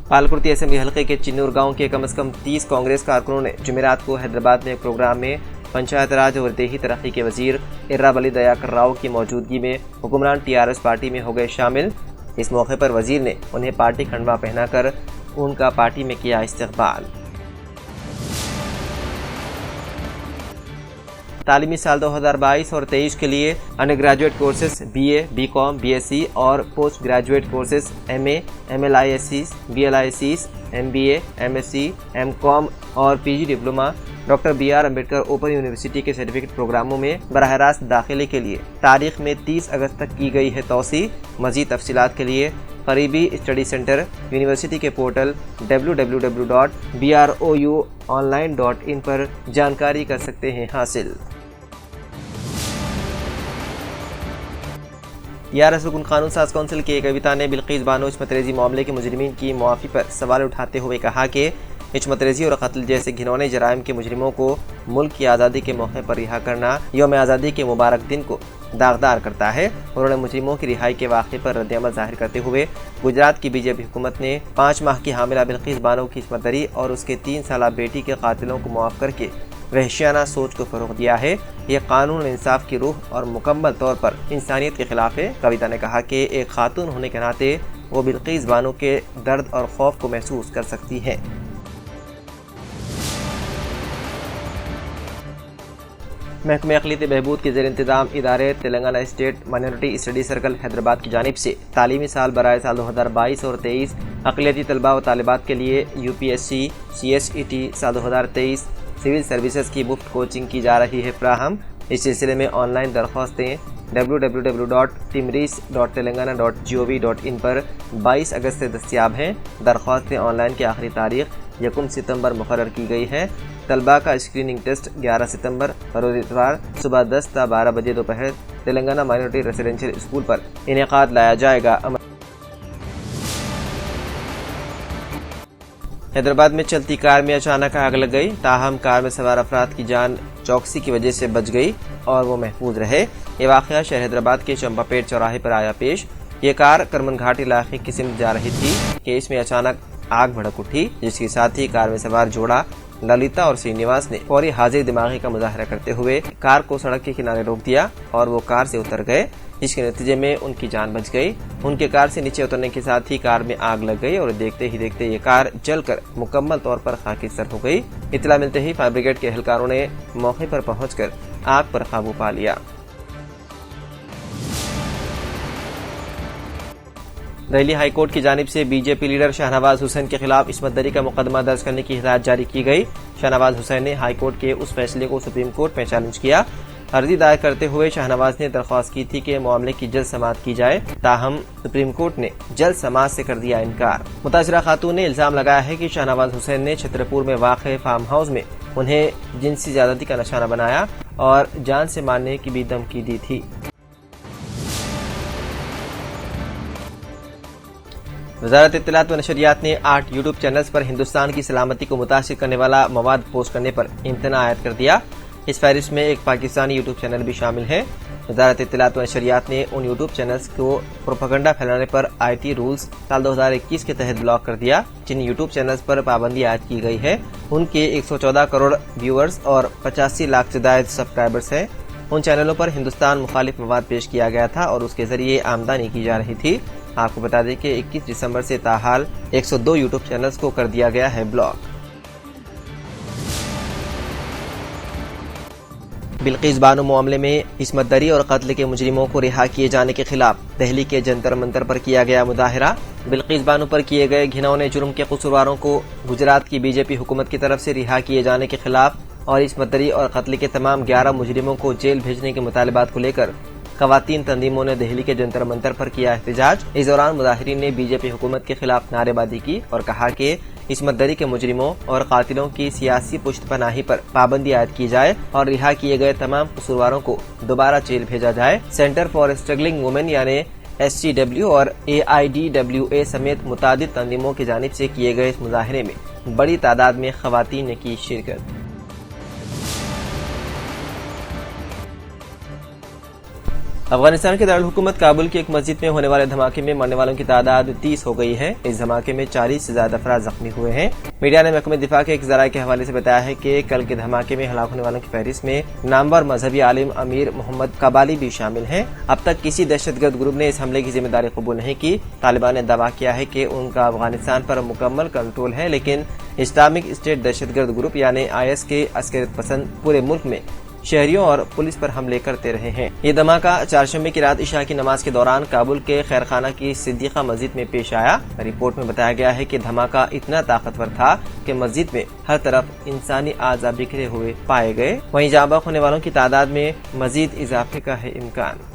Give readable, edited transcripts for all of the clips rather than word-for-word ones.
پالکرتی assembly حلقے کے چنور گاؤں کے کم از کم 30 کانگریس کارکنوں نے جمعرات کو حیدرآباد میں ایک پروگرام میں پنچایت راج اور دیہی ترقی کے وزیر ارابلی دیاکر راؤ کی موجودگی میں حکمران TRS پارٹی میں ہو گئے شامل۔ اس موقع پر وزیر نے انہیں پارٹی کھنڈوا پہنا کر ان کا پارٹی میں کیا استقبال۔ تعلیمی سال 2022 اور 23 کے لیے under graduate courses BA, BCom, BSc اور post graduate courses MA, MLISCs, BLICs, MBA, MSc, MCom اور PG diploma doctor BR Ambedkar open university کے سرٹیفکیٹ پروگراموں میں براہ راست داخلے کے لیے تاریخ میں 30 اگست تک کی گئی ہے توسیع۔ مزید تفصیلات کے لیے قریبی اسٹڈی سینٹر یونیورسٹی کے پورٹل www.brouonline.in پر جانکاری کر سکتے ہیں حاصل۔ TRS رکن قانون ساز کونسل کے ایک ایوتا نے بلقیس بانو عصمت ریزی معاملے کے مجرمین کی معافی پر سوال اٹھاتے ہوئے کہا کہ عصمت ریزی اور قتل جیسے گھنونے جرائم کے مجرموں کو ملک کی آزادی کے موقع پر رہا کرنا یوم آزادی کے مبارک دن کو داغدار کرتا ہے۔ انہوں نے مجرموں کی رہائی کے واقعے پر رد عمل ظاہر کرتے ہوئے گجرات کی BJP حکومت نے 5 ماہ کی حاملہ بلقیس بانو کی عصمت دری اور اس کے 3 سالہ بیٹی کے قاتلوں کو معاف کر کے وحشیانہ سوچ کو فروغ دیا ہے۔ یہ قانون انصاف کی روح اور مکمل طور پر انسانیت کے خلاف ہے۔ کویتا نے کہا کہ ایک خاتون ہونے کے ناطے وہ بلقیس بانو کے درد اور خوف کو محسوس کر سکتی ہیں۔ محکمہ اقلیتی بہبود کے زیر انتظام ادارے Telangana state minority study circle Hyderabad کی جانب سے تعلیمی سال برائے سال 2022 اور 23 اقلیتی طلباء و طالبات کے لیے UPSC CSET سال 2023 سول سروسز کی مفت کوچنگ کی جا رہی ہے فراہم۔ اس سلسلے میں آن لائن درخواستیں www.timris.telangana.gov.in پر 22 اگست سے دستیاب ہیں۔ درخواستیں آن لائن کی آخری تاریخ 1 ستمبر مقرر کی گئی ہے۔ طلباء کا اسکریننگ ٹیسٹ 11 ستمبر روز اتوار صبح 10 تا 12 بجے دوپہر تلنگانہ مائنورٹی ریزیڈینشیل اسکول پر انعقاد لایا جائے گا۔ حیدرآباد میں چلتی کار میں اچانک آگ لگ گئی، تاہم کار میں سوار افراد کی جان چوکسی کی وجہ سے بچ گئی اور وہ محفوظ رہے۔ یہ واقعہ شہر حیدرآباد کے چمپا پیٹ چوراہے پر آیا پیش۔ یہ کار کرمن گھاٹ علاقے کی سمت جا رہی تھی کہ اس میں اچانک آگ بھڑک اٹھی، جس کے ساتھ ہی کار میں سوار جوڑا للیتا اور سرینیواس نے فوری حاضر دماغی کا مظاہرہ کرتے ہوئے کار کو سڑک کے کنارے روک دیا اور وہ کار سے اتر گئے، جس کے نتیجے میں ان کی جان بچ گئی۔ ان کے کار سے نیچے اترنے کے ساتھ ہی کار میں آگ لگ گئی اور دیکھتے ہی دیکھتے یہ کار جل کر مکمل طور پر خاکستر ہو گئی۔ اطلاع ملتے ہی فائر بریگیڈ کے اہلکاروں نے موقع پر پہنچ کر آگ پر قابو پا لیا۔ دہلی ہائی کورٹ کی جانب سے BJP لیڈر شاہنواز حسین کے خلاف عصمت دری کا مقدمہ درج کرنے کی ہدایت جاری کی گئی۔ شاہنواز حسین نے ہائی کورٹ کے اس فیصلے کو سپریم کورٹ میں چیلنج کیا۔ عرضی دائر کرتے ہوئے شاہنواز نے درخواست کی تھی کہ معاملے کی جلد سماعت کی جائے، تاہم سپریم کورٹ نے جلد سماعت سے کر دیا انکار۔ متاثرہ خاتون نے الزام لگایا ہے کہ شاہنواز حسین نے چھترپور میں واقع فارم ہاؤس میں انہیں جنسی زیادتی کا نشانہ بنایا اور جان سے مارنے کی بھی دھمکی دی تھی۔ وزارت اطلاعات و نشریات نے 8 یوٹیوب چینلز پر ہندوستان کی سلامتی کو متاثر کرنے والا مواد پوسٹ کرنے پر امتناع عائد کر دیا۔ اس فہرست میں ایک پاکستانی یوٹیوب چینل بھی شامل ہے۔ وزارت اطلاعات و نشریات نے ان یوٹیوب چینلز کو پروپیگنڈا پھیلانے پر IT رولز سال 2021 کے تحت بلاک کر دیا۔ جن یوٹیوب چینلز پر پابندی عائد کی گئی ہے ان کے 114 کروڑ ویورز اور 85 لاکھ سے زائد سبسکرائبرز ہیں۔ ان چینلوں پر ہندوستان مخالف مواد پیش کیا گیا تھا اور اس کے ذریعے آمدنی کی جا رہی تھی۔ آپ کو بتا دیں کہ 21 دسمبر سے تاحال 102 یوٹیوب چینلز کو کر دیا گیا ہے بلاک۔ بلقیس بانو معاملے میں عصمت دری اور قتل کے مجرموں کو رہا کیے جانے کے خلاف دہلی کے جنتر منتر پر کیا گیا مظاہرہ۔ بلقیس بانو پر کیے گئے گھنونے جرم کے قصورواروں کو گجرات کی BJP حکومت کی طرف سے رہا کیے جانے کے خلاف اور عصمت دری اور قتل کے تمام 11 مجرموں کو جیل بھیجنے کے مطالبات کو لے کر خواتین تنظیموں نے دہلی کے جنتر منتر پر کیا احتجاج۔ اس دوران مظاہرین نے BJP حکومت کے خلاف نعرے بازی کی اور کہا کہ عصمت دری کے مجرموں اور قاتلوں کی سیاسی پشت پناہی پر پابندی عائد کی جائے اور رہا کیے گئے تمام قصورواروں کو دوبارہ جیل بھیجا جائے۔ سینٹر فار اسٹرگلنگ وومن یعنی SCW اور AIDWA سمیت متعدد تنظیموں کی جانب سے کیے گئے اس مظاہرے میں بڑی تعداد میں خواتین نے کی شرکت۔ افغانستان کے دارالحکومت کابل کی ایک مسجد میں ہونے والے دھماکے میں مرنے والوں کی تعداد 30 ہو گئی ہے۔ اس دھماکے میں 40 سے زیادہ افراد زخمی ہوئے ہیں۔ میڈیا نے محکمہ دفاع کے ایک ذرائع کے حوالے سے بتایا ہے کہ کل کے دھماکے میں ہلاک ہونے والوں کی فہرست میں نامور مذہبی عالم امیر محمد قبالی بھی شامل ہیں۔ اب تک کسی دہشت گرد گروپ نے اس حملے کی ذمہ داری قبول نہیں کی۔ طالبان نے دعویٰ کیا ہے کہ ان کا افغانستان پر مکمل کنٹرول ہے، لیکن اسلامک اسٹیٹ دہشت گرد گروپ یعنی IS کے عسکریت پسند پورے ملک میں شہریوں اور پولیس پر حملے کرتے رہے ہیں۔ یہ دھماکہ چہارشنبے کی رات عشاء کی نماز کے دوران کابل کے خیرخانہ کی صدیقہ مسجد میں پیش آیا۔ رپورٹ میں بتایا گیا ہے کہ دھماکہ اتنا طاقتور تھا کہ مسجد میں ہر طرف انسانی اعضاء بکھرے ہوئے پائے گئے۔ وہیں جاں بحق ہونے والوں کی تعداد میں مزید اضافے کا ہے امکان۔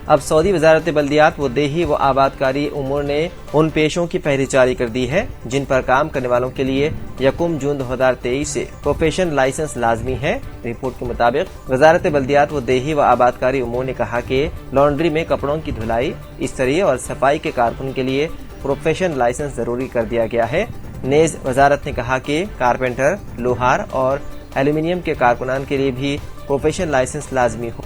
اب سعودی وزارت بلدیات و دیہی و آبادکاری امور نے ان پیشوں کی فہرست جاری کر دی ہے جن پر کام کرنے والوں کے لیے 1 جون 2023 سے پروفیشن لائسنس لازمی ہے۔ رپورٹ کے مطابق وزارت بلدیات و دیہی و آبادکاری امور نے کہا کہ لانڈری میں کپڑوں کی دھلائی، استری اور صفائی کے کارکن کے لیے پروفیشن لائسنس ضروری کر دیا گیا ہے۔ نیز وزارت نے کہا کہ کارپینٹر، لوہار اور ایلومینیم کے کارکنان کے لیے بھی پروفیشن لائسنس لازمی ہو۔